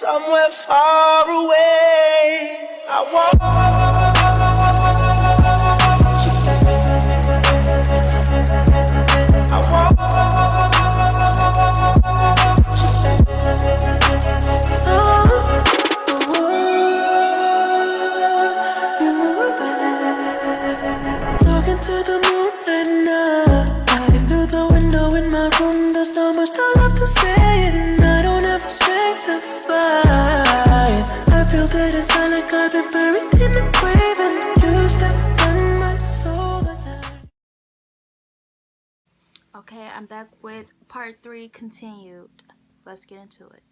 somewhere far away. I want talking to the moon right now. Looking through the window in my room. There's not much I love to say, and I don't have the strength to fight. I feel that inside like I've been buried in the grave, and you step on my soul tonight. Okay, I'm back with part 3 continued. Let's get into it.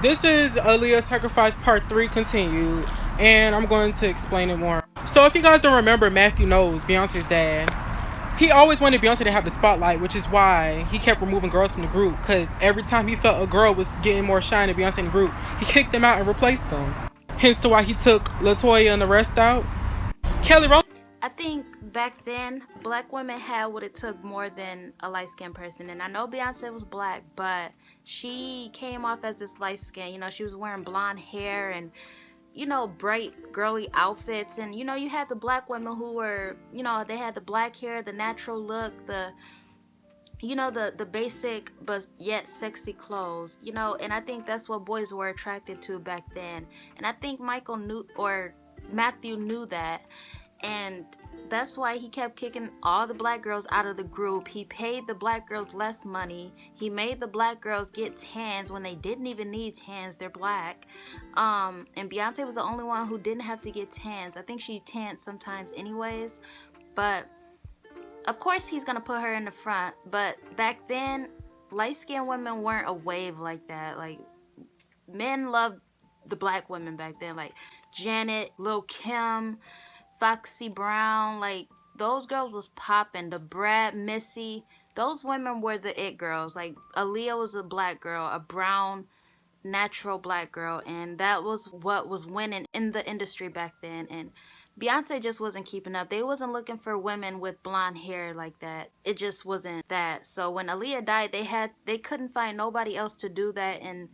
This is Aaliyah Sacrifice Part 3 continued, and I'm going to explain it more. So if you guys don't remember, Matthew Knowles, Beyonce's dad, he always wanted Beyonce to have the spotlight, which is why he kept removing girls from the group, because every time he felt a girl was getting more shine than Beyonce in the group, he kicked them out and replaced them. Hence to why he took LaToya and the rest out. Kelly Rowland. I think back then, black women had what it took more than a light-skinned person. And I know Beyonce was black, but she came off as this light-skinned. You know, she was wearing blonde hair and, you know, bright, girly outfits. And, you know, you had the black women who were, you know, they had the black hair, the natural look, the basic but yet sexy clothes, you know. And I think that's what boys were attracted to back then. And I think Matthew knew that. And that's why he kept kicking all the black girls out of the group. He paid the black girls less money. He made the black girls get tans when they didn't even need tans. They're black. And Beyonce was the only one who didn't have to get tans. I think she tanned sometimes anyways. But of course he's gonna put her in the front. But back then, light-skinned women weren't a wave like that. Like, men loved the black women back then. Like Janet, Lil' Kim, Foxy Brown, like those girls was popping. The Brad, Missy, those women were the it girls. Like Aaliyah was a black girl, a brown, natural black girl, and that was what was winning in the industry back then. And Beyonce just wasn't keeping up. They wasn't looking for women with blonde hair like that. It just wasn't that. So when Aaliyah died, they couldn't find nobody else to do that, and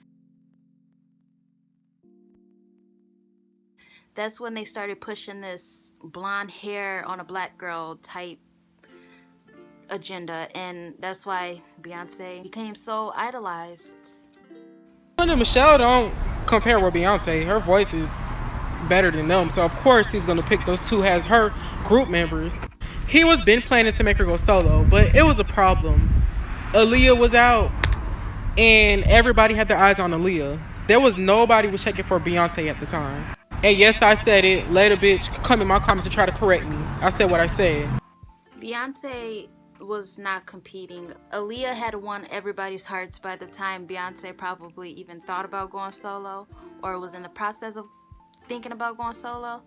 that's when they started pushing this blonde hair on a black girl type agenda, and that's why Beyonce became so idolized. And Michelle don't compare with Beyonce. Her voice is better than them, so of course he's gonna pick those two as her group members. He was been planning to make her go solo, but it was a problem. Aaliyah was out, and everybody had their eyes on Aaliyah. There was nobody was checking for Beyonce at the time. And yes, I said it. Later, bitch, come in my comments and try to correct me. I said what I said. Beyonce was not competing. Aaliyah had won everybody's hearts by the time Beyonce probably even thought about going solo or was in the process of thinking about going solo.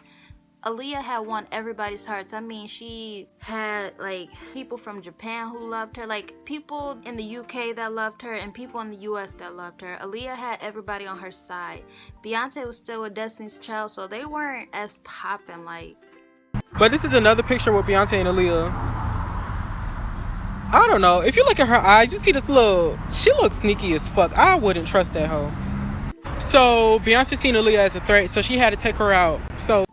Aaliyah had won everybody's hearts. I mean, she had like people from Japan who loved her, like people in the UK that loved her, and people in the US that loved her. Aaliyah had everybody on her side. Beyonce was still a Destiny's Child, so they weren't as poppin' like. But this is another picture with Beyonce and Aaliyah. I don't know. If you look at her eyes, you see this she looks sneaky as fuck. I wouldn't trust that hoe. So Beyonce seen Aaliyah as a threat, so she had to take her out. So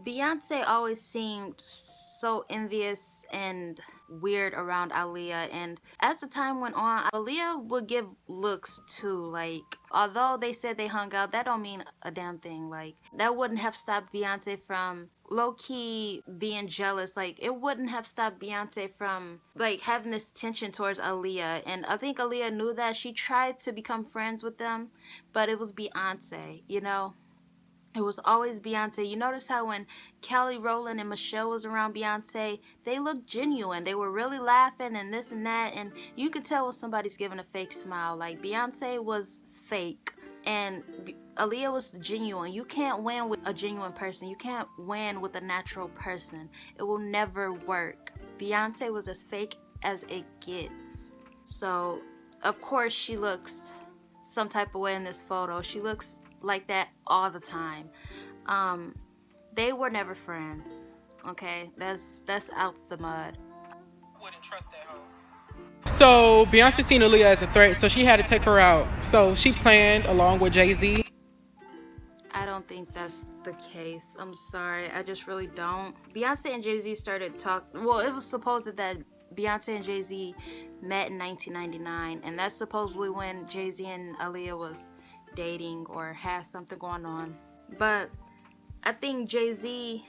Beyonce always seemed so envious and weird around Aaliyah, and as the time went on, Aaliyah would give looks too. Like, although they said they hung out, that don't mean a damn thing. Like, that wouldn't have stopped Beyonce from low-key being jealous. Like, it wouldn't have stopped Beyonce from like having this tension towards Aaliyah, and I think Aaliyah knew that. She tried to become friends with them, but it was Beyonce, you know. It was always Beyonce. You notice how when Kelly Rowland and Michelle was around Beyonce, they looked genuine. They were really laughing and this and that. And you could tell when somebody's giving a fake smile. Like, Beyonce was fake and Aaliyah was genuine. You can't win with a genuine person. You can't win with a natural person. It will never work. Beyonce was as fake as it gets. So, of course, she looks some type of way in this photo. She looks like that all the time. They were never friends. Okay, that's out the mud. Wouldn't trust that hoe. So Beyonce seen Aaliyah as a threat, so she had to take her out. So she planned along with Jay-Z. I don't think that's the case. I'm sorry. I just really don't. Beyonce and Jay-Z started talking. Well, it was supposed that Beyonce and Jay-Z met in 1999, and that's supposedly when Jay-Z and Aaliyah was dating or had something going on. But I think Jay-Z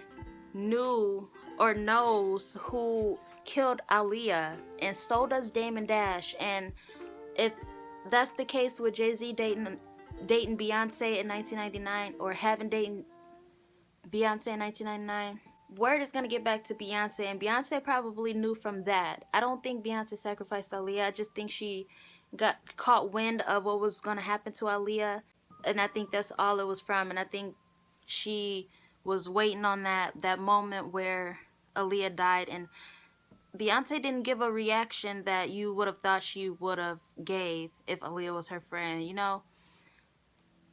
knew or knows who killed Aaliyah, and so does Damon Dash. And if that's the case with Jay-Z dating Beyonce in 1999 or having dated Beyonce in 1999, word is going to get back to Beyonce, and Beyonce probably knew from that. I don't think Beyonce sacrificed Aaliyah. I just think she got caught wind of what was going to happen to Aaliyah, and I think that's all it was from. And I think she was waiting on that moment where Aaliyah died, and Beyonce didn't give a reaction that you would have thought she would have gave if Aaliyah was her friend, you know?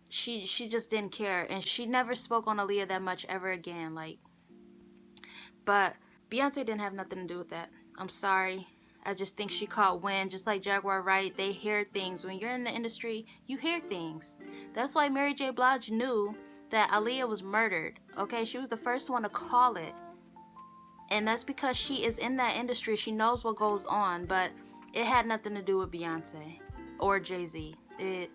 She just didn't care, and she never spoke on Aaliyah that much ever again, like. But Beyonce didn't have nothing to do with that. I'm sorry. I just think she caught wind, just like Jaguar Wright. They hear things. When you're in the industry, you hear things. That's why Mary J. Blige knew that Aaliyah was murdered, okay? She was the first one to call it. And that's because she is in that industry. She knows what goes on, but it had nothing to do with Beyonce or Jay-Z. It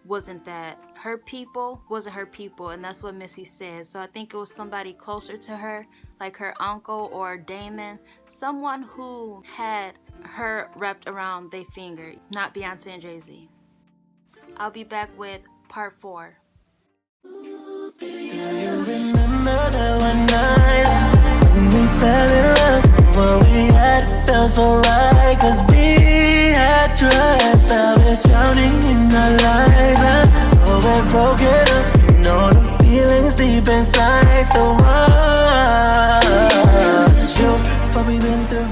wasn't that. Her people wasn't her people, and that's what Missy said. So I think it was somebody closer to her, like her uncle or Damon, someone who had her wrapped around their finger, not Beyonce and Jay-Z. I'll be back with part 4. Do you remember that one night when we fell in love? What we had felt so right, 'cause we had trust. Now it's drowning in our lives. I know we broke it up. You know the feelings deep inside. So what? You, what we been through?